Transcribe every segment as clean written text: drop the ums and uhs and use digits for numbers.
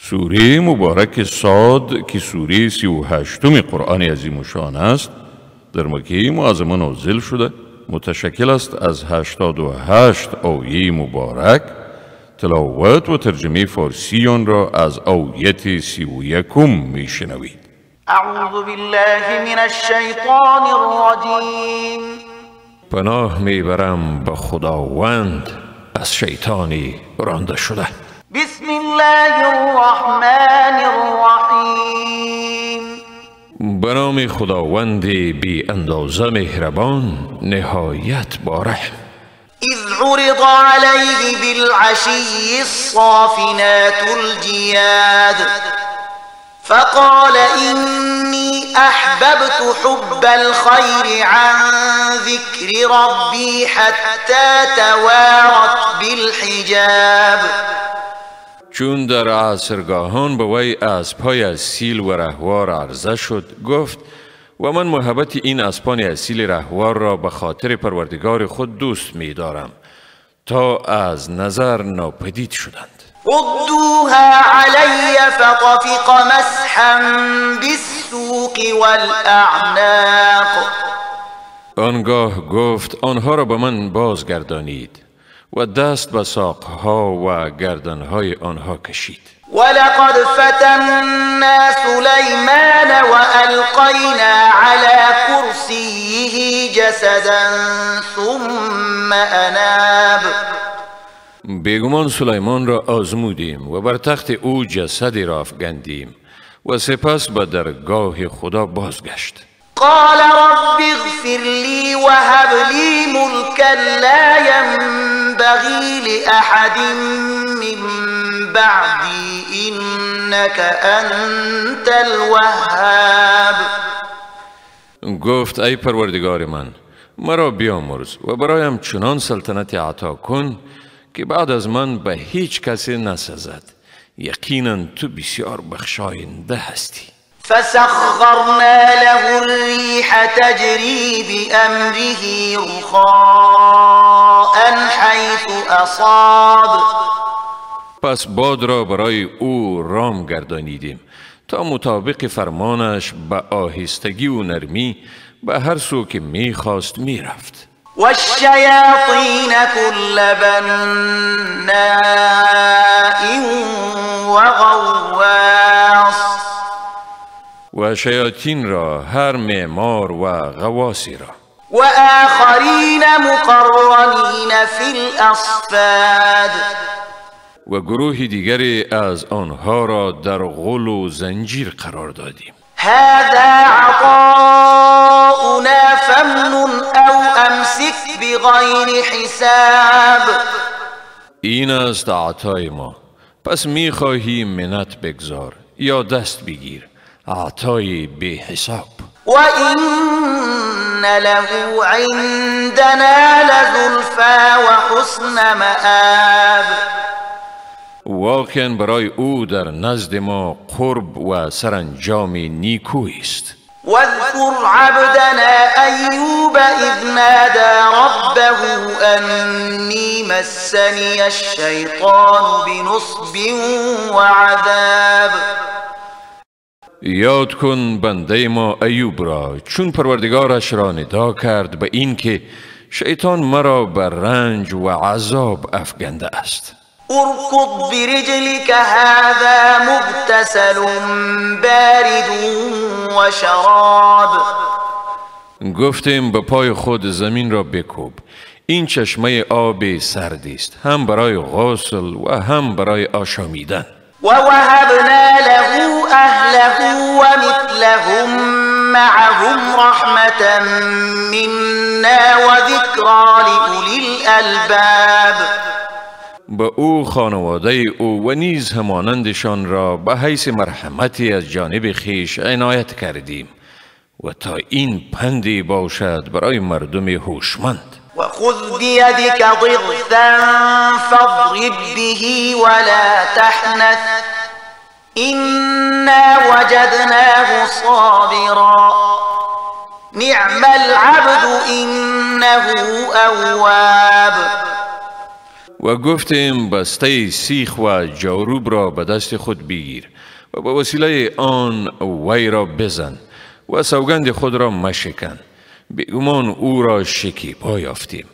سوره مبارک صاد که سوره 38 قرآن عظیم الشان است، در مکه معظمه نازل شده، متشکل است از 88 آیه مبارک. تلاوت و ترجمه فارسی آن را از آیت 31 میشنوید. اعوذ بالله من الشیطان الرجیم. پناه میبرم به خداوند از شیطانی رانده شده. بسم الله الرحمن الرحیم. به نام خداوند بی اندازه مهربان نهایت با رحم. اذ عرض علیه بالعشی الصافنات الجیاد فقال إني أحببت حب الخير عن ذكر ربي حتى توارت بالحجاب. چون در عصرگاهان به وی اسب‌های اصیل و رهوار عرضه شد، گفت و من محبت این اسبان اصیل رهوار را به خاطر پروردگار خود دوست می دارم تا از نظر ناپدید شدند. ردوها علی فطفق مسحا بالسوق والاعناق. آنگاه گفت آنها را به من بازگردانید و دست به ساقها و گردنهای آنها کشید. ولقد فتنا سلیمان والقینا علی کرسیه جسدا ثم اناب. بیگمان سلیمان را آزمودیم و بر تخت او جسدی را افکندیم و سپس به درگاه خدا بازگشت. قال رب اغفر لي وهب لي ملكا لا ينبغي لأحد من بعدي إنك أنت الوهاب. گفت ای پروردگار من، مرا بیامرز و برایم چنان سلطنت عطا کن که بعد از من به هیچ کسی نسزد. یقینا تو بسیار بخشاینده هستی. فسخرنا له الريح تجري بأمره رخاء حيث أصاب. پس باد را برای او رام گردانیدیم تا مطابق فرمانش به آهستگی و نرمی به هر سو که میخواست میرفت. والشياطين كل بناء وغواص. و شیاطین را هر معمار و غواصی را و آخرین مقرنین فی الاصفاد. و گروه دیگری از آنها را در غل و زنجیر قرار دادیم. هذا عطاؤنا فامنن او امسک بغیر حساب. این است عطای ما، پس میخواهی منت بگذار یا دست بگیر، عطای بی حساب. و این له عندنا لزلفا و حسن مآب. واقعا برای او در نزد ما قرب و سرانجام نیکویی است. واذكر عبدنا أيوب إذ نادى ربه أني مسني الشيطان بنصب وعذاب. یاد کن بنده ما ایوب را چون پروردگارش را ندا کرد به این که شیطان مرا بر رنج و عذاب افکنده است. اركض برجلك هذا مغتسل بارد و شراب. گفتیم به پای خود زمین را بکوب، این چشمه آب سردی است، هم برای غسل و هم برای آشامیدن. و وهبنا له اهله و مثلهم معهم رحمة منا و ذکرى لأولی الالباب. به او خانواده او و نیز همانندشان را به حیث مرحمتی از جانب خیش عنایت کردیم و تا این پندی باشد برای مردم هوشمند. و خذ بیدک ضغثا فاضرب به ولا تحنث إنا وجدناه صابرا نعم العبد إنه أواب. و گفتیم بسته سیخ و جاروب را به دست خود بگیر و به وسیله آن وی را بزن و سوگند خود را مشکن. بیگمان او را شکیبا یافتیم.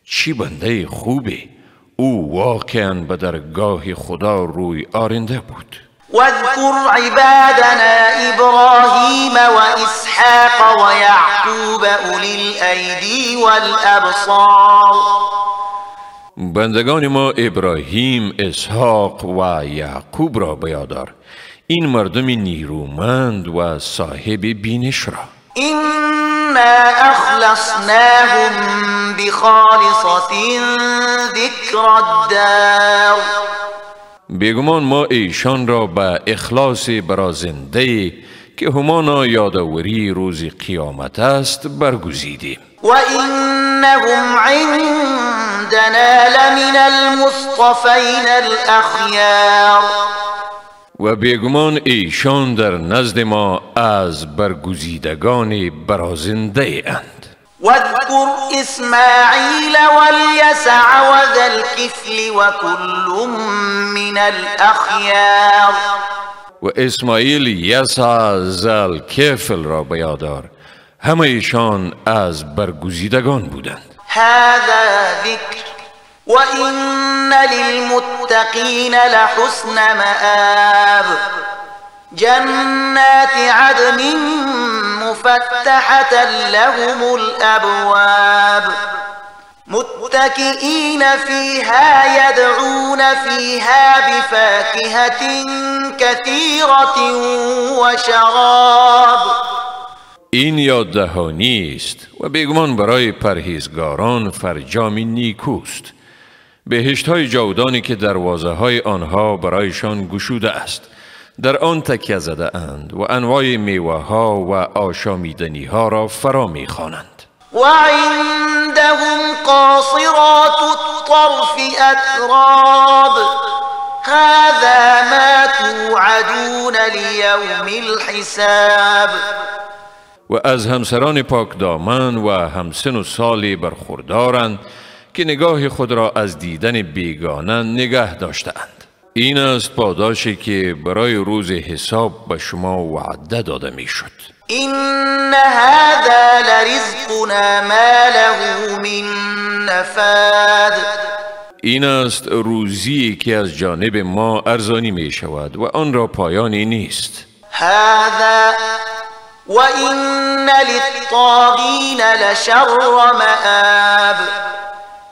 چی بنده خوبی! او واقعا به درگاه خدا روی آرنده بود. واذكر عبادنا إبراهيم وإسحاق ويعقوب أولي الأيدي والأبصار. بندگان ما ابراهیم، اسحاق و یعقوب را بیادار. این مردم نیرومند و صاحب بینش را. إنا أخلصناهم بخالصة ذكر الدار. بیگمان ما ایشان را به اخلاص برازنده که همانا یادآوری روز قیامت است برگزیدیم. وإنهم عندنا لمن المصطفين الأخيار. و بیگمان ایشان در نزد ما از برگزیدگان برازنده اند. واذكر إسماعيل واليسع وذا الكفل وكل من الأخيار. و اسماعیل، یسع، ذوالکفل را بیادار. همه ایشان از برگزیدگان بودند. هذا ذكر وإن للمتقين لحسن مآب. جنات عدن مفتحة لهم الأبواب متكئين فيها يدعون فيها بفاكهة كثيرة وشراب. این یاد دهانی است و بیگمان برای پرهیزگاران فرجام نیکوست. بهشت‌های جاودانی که دروازه های آنها برایشان گشوده است. در آن تکیه زده اند و انواع میوه ها و آشامیدنی ها را فرا می خوانند. و عندهم قاصرات الطرف اتراب. هذا ما توعدون لیوم الحساب. و از همسران پاک دامن و همسن و سالی برخوردارند که نگاه خود را از دیدن بیگانه نگه داشتند. این است پاداشی که برای روز حساب به شما وعده داده می شد. این هذا لرزقنا ما له من نفاد. این است روزی که از جانب ما ارزانی می شود و آن را پایانی نیست. هذا وإن للطاغين لشر مآب.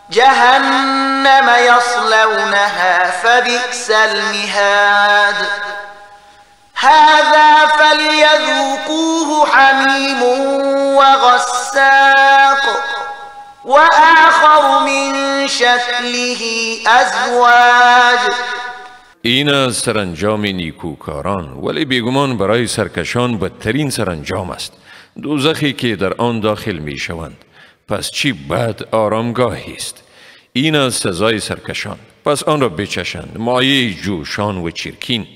جهنم يصلونها فبئس المهاد. هذا فليذوقوه حميم وغساق وآخر من شكله أزواج. این از سرانجام نیکوکاران، ولی بیگمان برای سرکشان بدترین سرانجام است. دوزخی که در آن داخل می شوند. پس چی بد آرامگاهی است. این از سزای سرکشان. پس آن را بچشند، مایه جوشان و چرکین.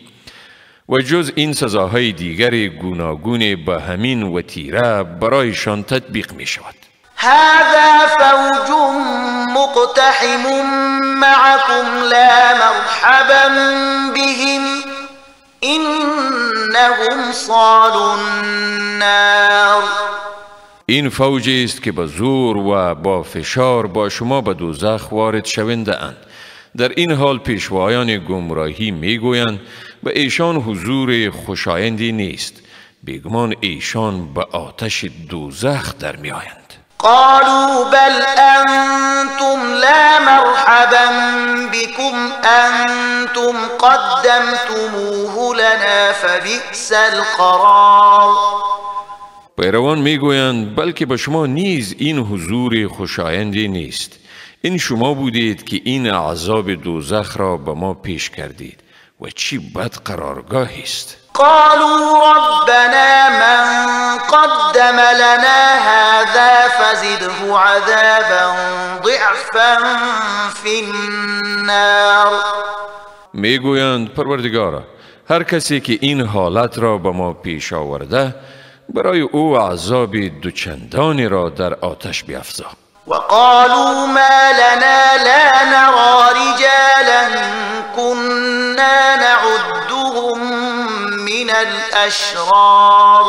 و جز این سزاهای دیگر گوناگون به همین وتیره برایشان تطبیق می شود. هذا فوج مقتحم معكم لا مرحبا بهم إنهم صالوا النار. این فوجی است که با زور و با فشار با شما به دوزخ وارد شونده اند. در این حال پیشوایان گمراهی میگویند به ایشان حضور خوشایندی نیست. بیگمان ایشان به آتش دوزخ در می آیند. قالوا بل أنتم لا مرحبا بكم أنتم قدمتموه لنا فبئس القرار. پیروان میگویند بلکه به شما نیز این حضور خوشایندی نیست. این شما بودید که این عذاب دوزخ را به ما پیش کردید و چی بد قرارگاهی است. قالوا ربنا من قدم لنا هذا فزده عذابا ضعفا في النار. میگویند پروردگارا، هر کسی که این حالت را به ما پیش آورده برای او عذاب دوچندانی را در آتش بیفزا. وقالوا ما لنا لا نرى رجالا كنا نعدهم من الاشرار.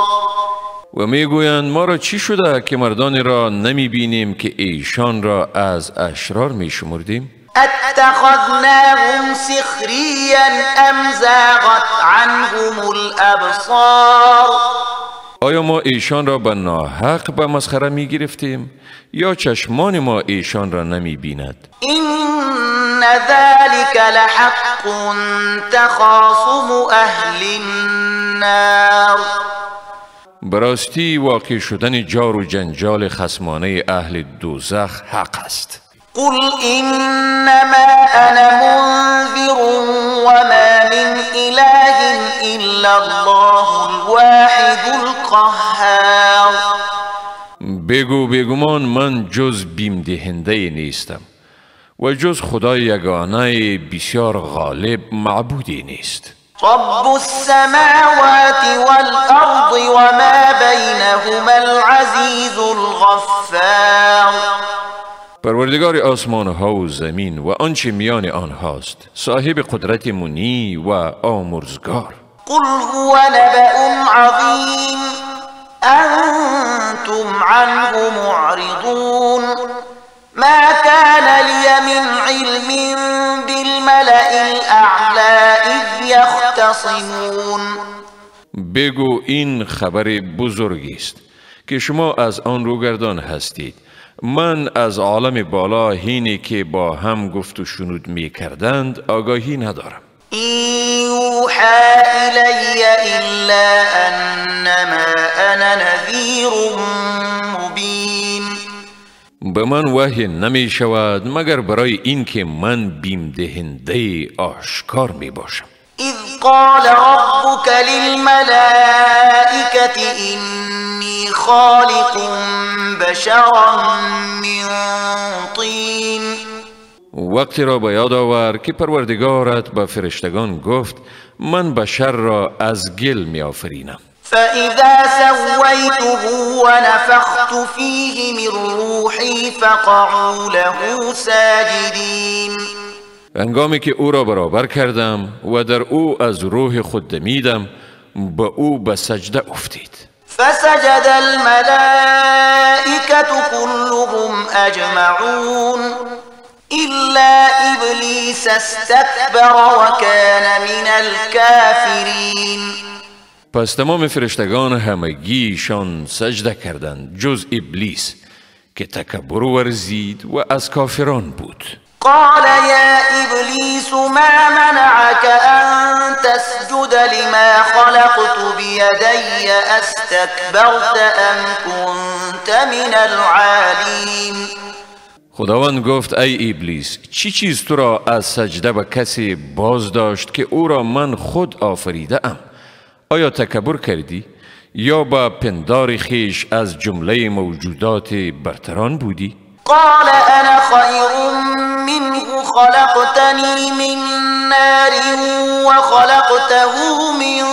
و میگویند ما را چی شده که مردانی را نمی بینیم که ایشان را از اشرار می شمردیم؟ اتخذناهم سخريا ام زاغت عنهم الابصار. آیا ما ایشان را به ناحق به مسخره می گرفتیم یا چشمان ما ایشان را نمی بیند؟ این ذلك لحق تخاصم اهل النار. براستی واقع شدن جار و جنجال خصمانه اهل دوزخ حق است. قل انما انا منذر وما من اله الا الله الواحد القهار. بگو بیگمان من جز بیم دهنده نیستم و جز خدای یگانه بسیار غالب معبودی نیست. رب السماوات والارض وما بينهما العزيز الغفار. پروردگار آسمان ها و زمین و آنچه میان آنهاست، صاحب قدرت منی و آمرزگار. قل هو نبأ عظیم انتم عنه معرضون ما كان لي من علم بالملأ الاعلى اذ يختصمون. بگو این خبر بزرگی است که شما از آن روگردان هستید. من از عالم بالا هینی که با هم گفت و شنود می کردند آگاهی ندارم. یوحى الی الا انما انا نذیر مبین. به من وحی نمی شود مگر برای این که من بیم دهنده آشکار می باشم. اذ قال ربك للملائكة إني خالق بشرا من طین. وقتی را به یاد آور که پروردگارت به فرشتگان گفت من بشر را از گل می آفرینم. فإذا سويته ونفخت فيه من روحي فقعوا له ساجدين. هنگامی که او را برابر کردم و در او از روح خود دمیدم به او به سجده افتید. فسجد الملائكة كلهم اجمعون الا ابلیس استكبر وكان من الكافرین. پس تمام فرشتگان همگیشان سجده کردند جز ابلیس که تکبر ورزید و از کافران بود. قال يا إبليس ما منعك أن تسجد لما خلقت بيدي أستكبرت أم كنت من العالين. خداوند گفت ای ابلیس چی چیز تو را از سجده به کسی باز داشت که او را من خود آفریده ام؟ آیا تکبر کردی یا با پندار خیش از جمله موجودات برتران بودی؟ قال انا خير منه خلقتني من نار وخلقته من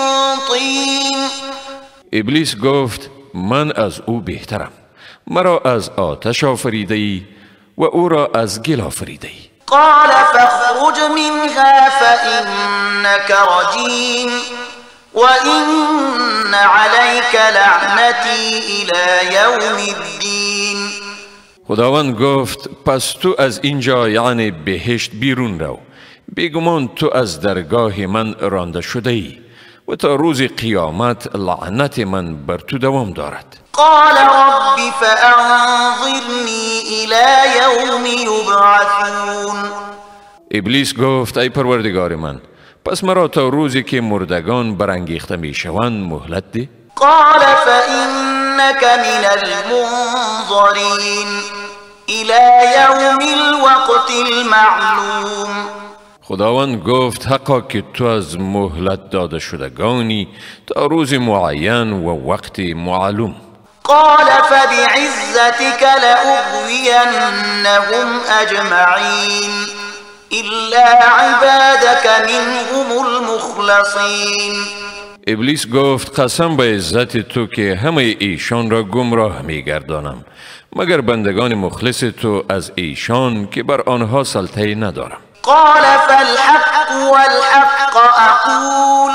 طين. ابلیس گفت من از او بهترم، مرا از آتش آفریده ای و او را از گل آفریده ای. قال فاخرج منها فإنك رجيم وإن عليك لعنتي إلى يوم الدين. خداوند گفت پس تو از اینجا یعنی بهشت بیرون رو، بیگمان تو از درگاه من رانده شده ای و تا روز قیامت لعنت من بر تو دوام دارد. قال رب فأنظرني إلى يوم يبعثون. ابلیس گفت ای پروردگار من پس مرا تا روزی که مردگان برانگیخته می شوند مهلت ده. قال فإنك من المنظرين إلى يوم الوقت المعلوم. خداوند گفت حقا که تو از مهلت داده شدگانی تا روز معین و وقت معلوم. قال فبعزتك لأغوينهم أجمعين إلا عبادك منهم المخلصين. ابلیس گفت قسم به عزت تو که همه ایشان را گمراه میگردانم مگر بندگان مخلص تو از ایشان که بر آنها سلطه ندارم. قال فالحق والحق أقول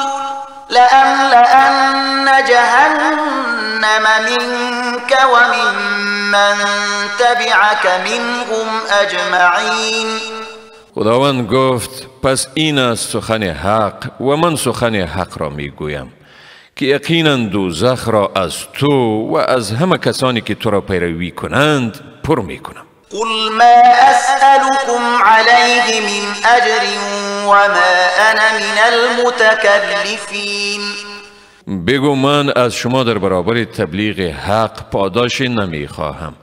لأملأن جهنم منك ومن من تبعك منهم أجمعين. خداوند گفت پس این است سخن حق و من سخن حق را میگویم که یقینا دوزخ را از تو و از همه کسانی که تو را پیروی کنند پر میکنم. قل ما أسألكم عليه من أجر وما أنا من المتكلفين. بگو من از شما در برابر تبلیغ حق پاداش نمیخواهم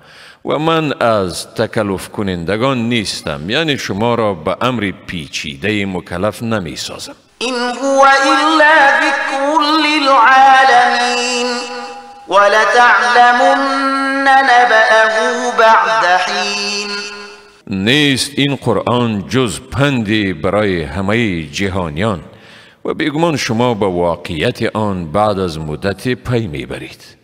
و من از تکلف کنندگان نیستم، یعنی شما را به امر پیچیده مکلف نمی سازم. إن هو إلا ذكر للعالمين ولتعلمن نبأه بعد حين. نیست این قرآن جز پندی برای همه جهانیان و بیگمان شما به واقعیت آن بعد از مدت پی میبرید.